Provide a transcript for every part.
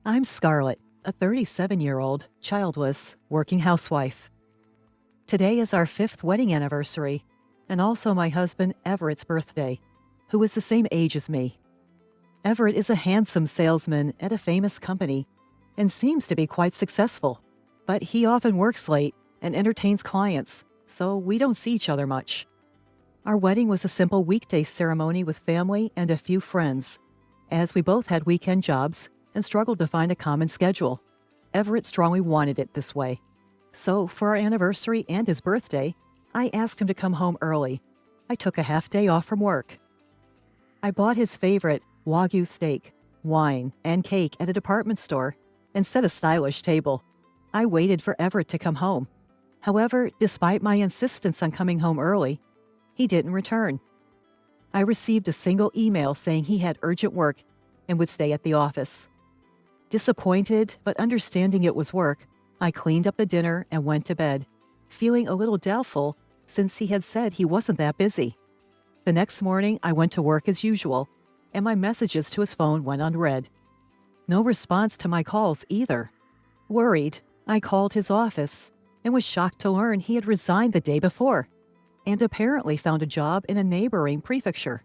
I'm Scarlett, a 37-year-old, childless, working housewife. Today is our 5th wedding anniversary, and also my husband Everett's birthday, who is the same age as me. Everett is a handsome salesman at a famous company and seems to be quite successful, but he often works late and entertains clients, so we don't see each other much. Our wedding was a simple weekday ceremony with family and a few friends, as we both had weekend jobs and struggled to find a common schedule. Everett strongly wanted it this way. So for our anniversary and his birthday, I asked him to come home early. I took a half day off from work. I bought his favorite Wagyu steak, wine, and cake at a department store and set a stylish table. I waited for Everett to come home. However, despite my insistence on coming home early, he didn't return. I received a single email saying he had urgent work and would stay at the office. Disappointed, but understanding it was work, I cleaned up the dinner and went to bed, feeling a little doubtful since he had said he wasn't that busy. The next morning, I went to work as usual, and my messages to his phone went unread. No response to my calls either. Worried, I called his office and was shocked to learn he had resigned the day before and apparently found a job in a neighboring prefecture.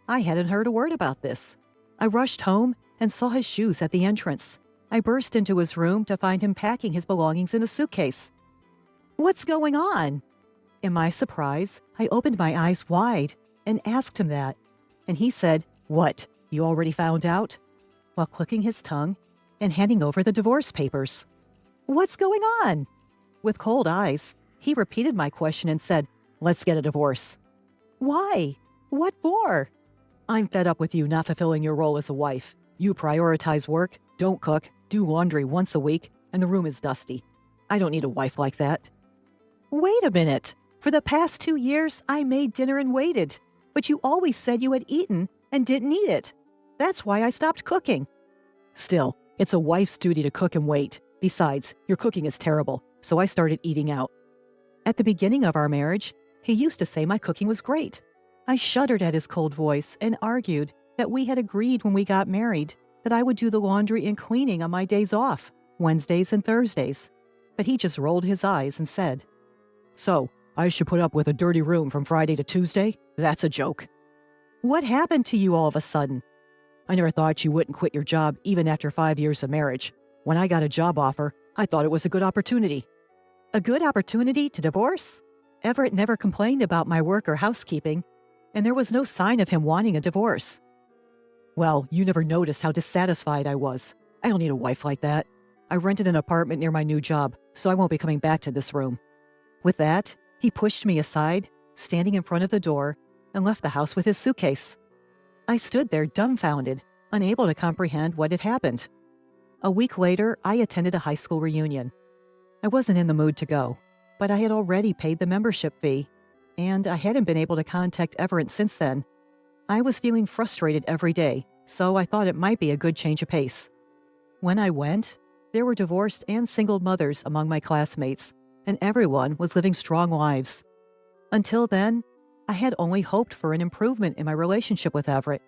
I hadn't heard a word about this. I rushed home and saw his shoes at the entrance. I burst into his room to find him packing his belongings in a suitcase. "What's going on?" In my surprise, I opened my eyes wide and asked him that, and he said, "What, you already found out?" while clicking his tongue and handing over the divorce papers. "What's going on?" With cold eyes, he repeated my question and said, "Let's get a divorce." "Why? What for?" "I'm fed up with you not fulfilling your role as a wife. You prioritize work, don't cook, do laundry once a week, and the room is dusty. I don't need a wife like that." "Wait a minute. For the past 2 years, I made dinner and waited, but you always said you had eaten and didn't eat it. That's why I stopped cooking." "Still, it's a wife's duty to cook and wait. Besides, your cooking is terrible, so I started eating out." At the beginning of our marriage, he used to say my cooking was great. I shuddered at his cold voice and argued that we had agreed when we got married that I would do the laundry and cleaning on my days off, Wednesdays and Thursdays. But he just rolled his eyes and said, "So, I should put up with a dirty room from Friday to Tuesday? That's a joke." "What happened to you all of a sudden?" "I never thought you wouldn't quit your job even after 5 years of marriage. When I got a job offer, I thought it was a good opportunity." "A good opportunity to divorce?" Everett never complained about my work or housekeeping, and there was no sign of him wanting a divorce. "Well, you never noticed how dissatisfied I was. I don't need a wife like that. I rented an apartment near my new job, so I won't be coming back to this room." With that, he pushed me aside, standing in front of the door, and left the house with his suitcase. I stood there dumbfounded, unable to comprehend what had happened. A week later, I attended a high school reunion. I wasn't in the mood to go, but I had already paid the membership fee, and I hadn't been able to contact Everett since then. I was feeling frustrated every day, so I thought it might be a good change of pace. When I went, there were divorced and single mothers among my classmates, and everyone was living strong lives. Until then, I had only hoped for an improvement in my relationship with Everett,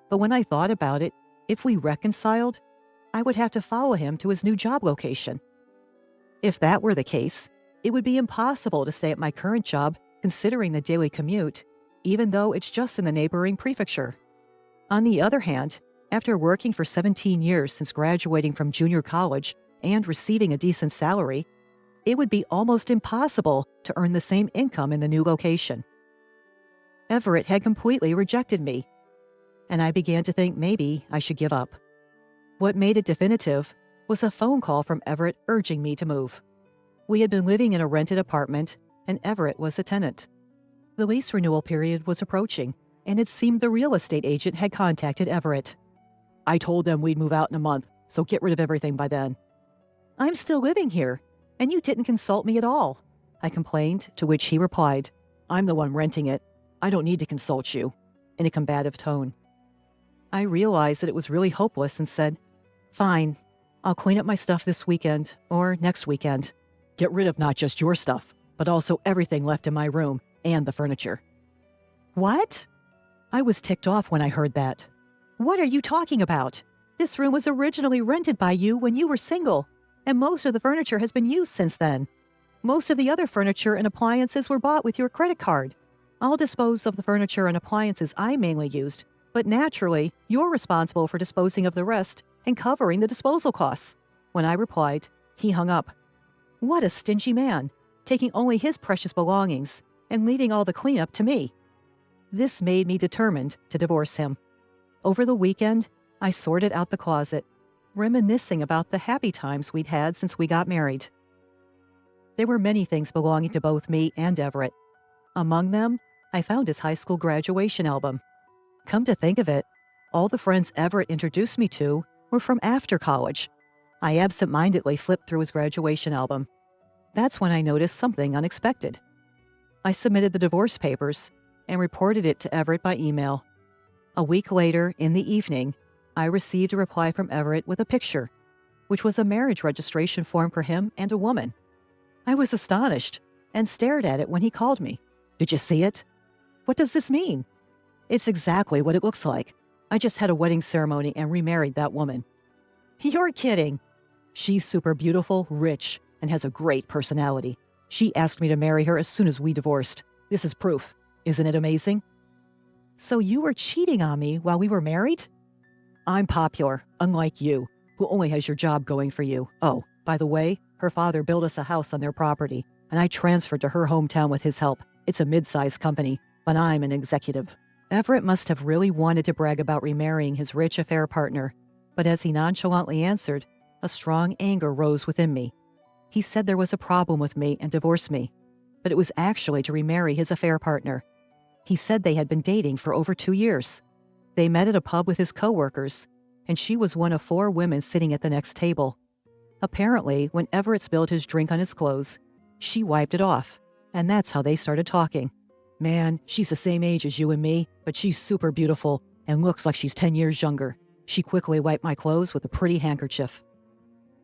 but when I thought about it, if we reconciled, I would have to follow him to his new job location. If that were the case, it would be impossible to stay at my current job considering the daily commute, even though it's just in the neighboring prefecture. On the other hand, after working for 17 years since graduating from junior college and receiving a decent salary, it would be almost impossible to earn the same income in the new location. Everett had completely rejected me, and I began to think maybe I should give up. What made it definitive was a phone call from Everett urging me to move. We had been living in a rented apartment, and Everett was the tenant. The lease renewal period was approaching, and it seemed the real estate agent had contacted Everett. "I told them we'd move out in a month, so get rid of everything by then." "I'm still living here, and you didn't consult me at all," I complained, to which he replied, "I'm the one renting it. I don't need to consult you," in a combative tone. I realized that it was really hopeless and said, "Fine, I'll clean up my stuff this weekend or next weekend. Get rid of not just your stuff, but also everything left in my room and the furniture." "What?" I was ticked off when I heard that. "What are you talking about? This room was originally rented by you when you were single, and most of the furniture has been used since then. Most of the other furniture and appliances were bought with your credit card. I'll dispose of the furniture and appliances I mainly used, but naturally, you're responsible for disposing of the rest and covering the disposal costs." When I replied, he hung up. What a stingy man, taking only his precious belongings and leaving all the cleanup to me. This made me determined to divorce him. Over the weekend, I sorted out the closet, reminiscing about the happy times we'd had since we got married. There were many things belonging to both me and Everett. Among them, I found his high school graduation album. Come to think of it, all the friends Everett introduced me to were from after college. I absent-mindedly flipped through his graduation album. That's when I noticed something unexpected. I submitted the divorce papers and reported it to Everett by email. A week later, in the evening, I received a reply from Everett with a picture, which was a marriage registration form for him and a woman. I was astonished and stared at it when he called me. "Did you see it?" "What does this mean?" "It's exactly what it looks like. I just had a wedding ceremony and remarried that woman." "You're kidding." "She's super beautiful, rich, and has a great personality. She asked me to marry her as soon as we divorced. This is proof. Isn't it amazing?" "So you were cheating on me while we were married?" "I'm popular, unlike you, who only has your job going for you. Oh, by the way, her father built us a house on their property, and I transferred to her hometown with his help. It's a mid-sized company, but I'm an executive." Everett must have really wanted to brag about remarrying his rich affair partner, but as he nonchalantly answered, a strong anger rose within me. He said there was a problem with me and divorced me, but it was actually to remarry his affair partner. He said they had been dating for over 2 years. They met at a pub with his coworkers, and she was one of 4 women sitting at the next table. Apparently, when Everett spilled his drink on his clothes, she wiped it off, and that's how they started talking. "Man, she's the same age as you and me, but she's super beautiful and looks like she's 10 years younger." She quickly wiped my clothes with a pretty handkerchief.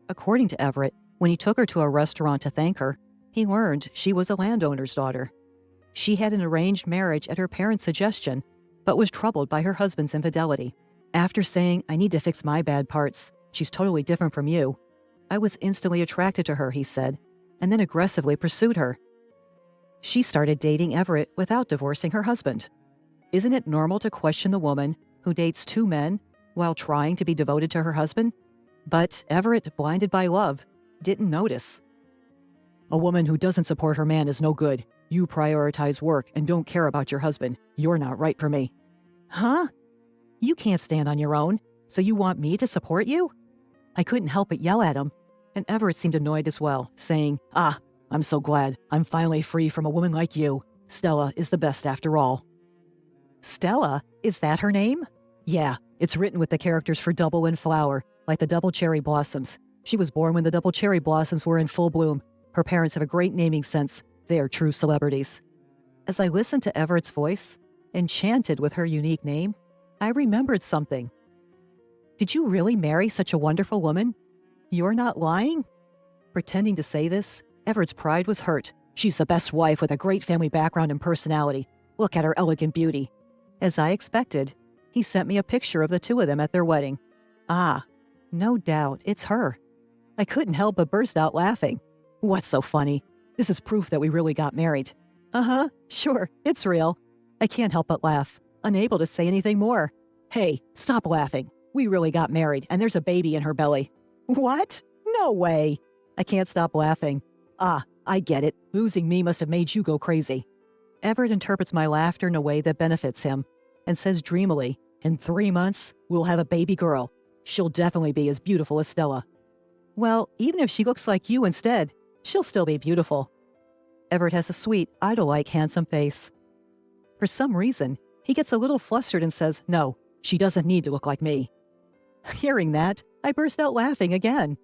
According to Everett, when he took her to a restaurant to thank her, he learned she was a landowner's daughter. She had an arranged marriage at her parents' suggestion, but was troubled by her husband's infidelity. After saying, "I need to fix my bad parts. She's totally different from you," I was instantly attracted to her, he said, and then aggressively pursued her. She started dating Everett without divorcing her husband. Isn't it normal to question the woman who dates 2 men while trying to be devoted to her husband? But Everett, blinded by love, didn't notice. "A woman who doesn't support her man is no good. You prioritize work and don't care about your husband. You're not right for me." "Huh? You can't stand on your own, so you want me to support you?" I couldn't help but yell at him, and Everett seemed annoyed as well, saying, "I'm so glad I'm finally free from a woman like you. Stella is the best after all." Stella? Is that her name? Yeah, it's written with the characters for double and flower, like the double cherry blossoms. She was born when the double cherry blossoms were in full bloom. Her parents have a great naming sense. They are true celebrities. As I listened to Everett's voice, enchanted with her unique name, I remembered something. "Did you really marry such a wonderful woman? You're not lying?" Pretending to say this, Everett's pride was hurt. "She's the best wife with a great family background and personality. Look at her elegant beauty." As I expected, he sent me a picture of the 2 of them at their wedding. No doubt, it's her. I couldn't help but burst out laughing. "What's so funny? This is proof that we really got married." Sure, it's real." I can't help but laugh, unable to say anything more. "Hey, stop laughing. We really got married, and there's a baby in her belly." "What? No way." I can't stop laughing. I get it. Losing me must have made you go crazy." Everett interprets my laughter in a way that benefits him and says dreamily, "In 3 months, we'll have a baby girl. She'll definitely be as beautiful as Stella." "Well, even if she looks like you instead, she'll still be beautiful." Everett has a sweet, idol-like handsome face. For some reason, he gets a little flustered and says, "No, she doesn't need to look like me." Hearing that, I burst out laughing again.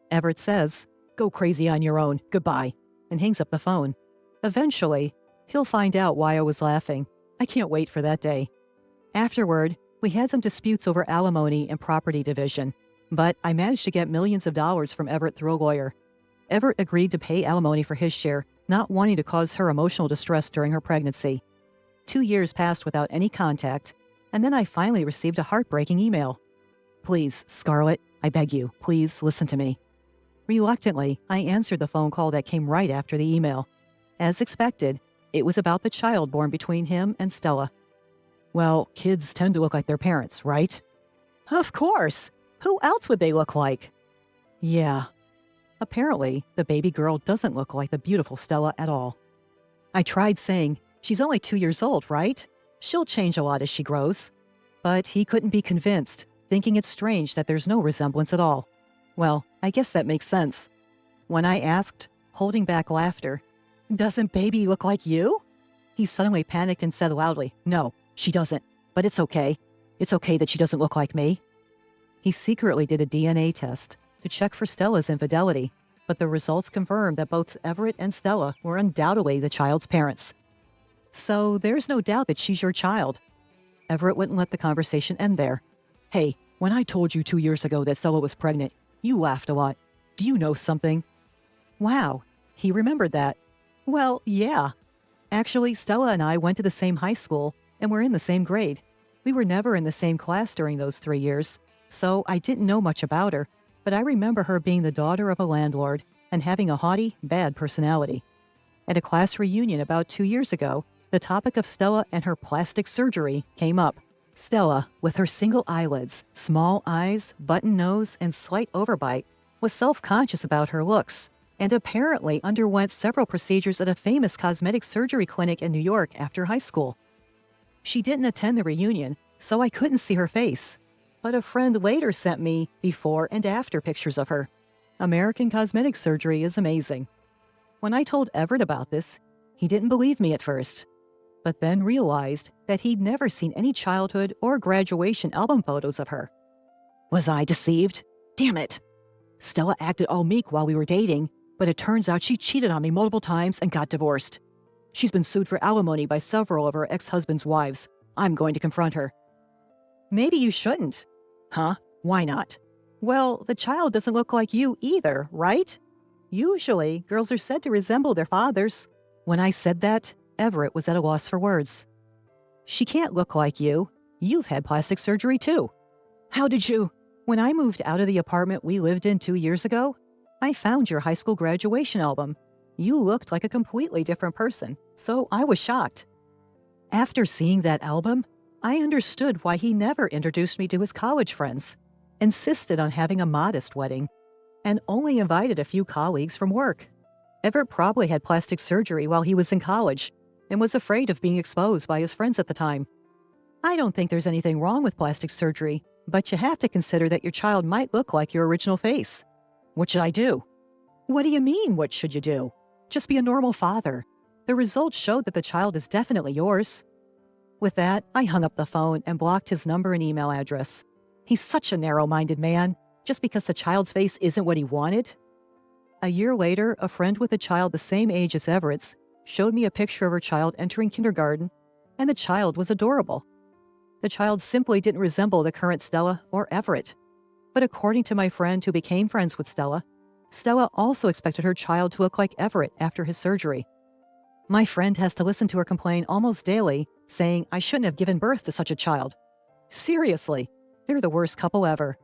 Everett says, "Go crazy on your own. Goodbye," and hangs up the phone. Eventually, he'll find out why I was laughing. I can't wait for that day. Afterward, we had some disputes over alimony and property division, but I managed to get millions of dollars from Everett through a lawyer. Everett agreed to pay alimony for his share, not wanting to cause her emotional distress during her pregnancy. 2 years passed without any contact, and then I finally received a heartbreaking email. Please, Scarlett, I beg you, please listen to me. Reluctantly, I answered the phone call that came right after the email. As expected, it was about the child born between him and Stella. Well, kids tend to look like their parents, right? Of course. Who else would they look like? Yeah. Apparently, the baby girl doesn't look like the beautiful Stella at all. I tried saying, she's only 2 years old, right? She'll change a lot as she grows. But he couldn't be convinced, thinking it's strange that there's no resemblance at all. Well, I guess that makes sense. When I asked, holding back laughter, "Doesn't baby look like you?" he suddenly panicked and said loudly, "No, she doesn't. But it's okay. It's okay that she doesn't look like me." He secretly did a DNA test to check for Stella's infidelity, but the results confirmed that both Everett and Stella were undoubtedly the child's parents. So there's no doubt that she's your child. Everett wouldn't let the conversation end there. "Hey, when I told you 2 years ago that Stella was pregnant, you laughed a lot. Do you know something?" Wow, he remembered that. Well, yeah. Actually, Stella and I went to the same high school and were in the same grade. We were never in the same class during those 3 years, so I didn't know much about her, but I remember her being the daughter of a landlord and having a haughty, bad personality. At a class reunion about 2 years ago, the topic of Stella and her plastic surgery came up. Stella, with her single eyelids, small eyes, button nose, and slight overbite, was self-conscious about her looks and apparently underwent several procedures at a famous cosmetic surgery clinic in New York after high school. She didn't attend the reunion, so I couldn't see her face, but a friend later sent me before and after pictures of her. American cosmetic surgery is amazing. When I told Everett about this, he didn't believe me at first, but then realized that he'd never seen any childhood or graduation album photos of her. Was I deceived? Damn it! Stella acted all meek while we were dating, but it turns out she cheated on me multiple times and got divorced. She's been sued for alimony by several of her ex-husband's wives. I'm going to confront her. Maybe you shouldn't. Huh? Why not? Well, the child doesn't look like you either, right? Usually, girls are said to resemble their fathers. When I said that, Everett was at a loss for words. She can't look like you. You've had plastic surgery too. How did you? When I moved out of the apartment we lived in 2 years ago, I found your high school graduation album. You looked like a completely different person, so I was shocked. After seeing that album, I understood why he never introduced me to his college friends, insisted on having a modest wedding, and only invited a few colleagues from work. Everett probably had plastic surgery while he was in college and was afraid of being exposed by his friends at the time. I don't think there's anything wrong with plastic surgery, but you have to consider that your child might look like your original face. What should I do? What do you mean, what should you do? Just be a normal father. The results showed that the child is definitely yours. With that, I hung up the phone and blocked his number and email address. He's such a narrow-minded man, just because the child's face isn't what he wanted. A year later, a friend with a child the same age as Everett's showed me a picture of her child entering kindergarten, and the child was adorable. The child simply didn't resemble the current Stella or Everett. But according to my friend who became friends with Stella, Stella also expected her child to look like Everett after his surgery. My friend has to listen to her complain almost daily, saying I shouldn't have given birth to such a child. Seriously, they're the worst couple ever.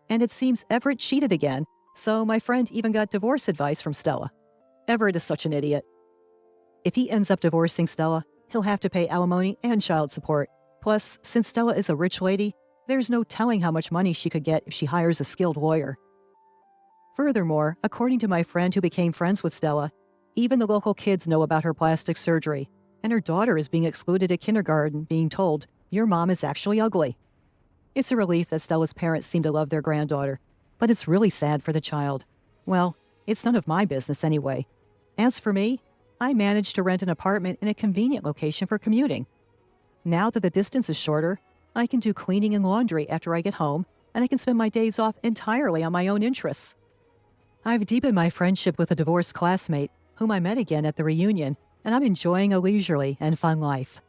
And it seems Everett cheated again, so my friend even got divorce advice from Stella. Everett is such an idiot. If he ends up divorcing Stella, he'll have to pay alimony and child support. Plus, since Stella is a rich lady, there's no telling how much money she could get if she hires a skilled lawyer. Furthermore, according to my friend who became friends with Stella, even the local kids know about her plastic surgery, and her daughter is being excluded at kindergarten, being told, "Your mom is actually ugly." It's a relief that Stella's parents seem to love their granddaughter, but it's really sad for the child. Well, it's none of my business anyway. As for me, I managed to rent an apartment in a convenient location for commuting. Now that the distance is shorter, I can do cleaning and laundry after I get home, and I can spend my days off entirely on my own interests. I've deepened my friendship with a divorced classmate, whom I met again at the reunion, and I'm enjoying a leisurely and fun life.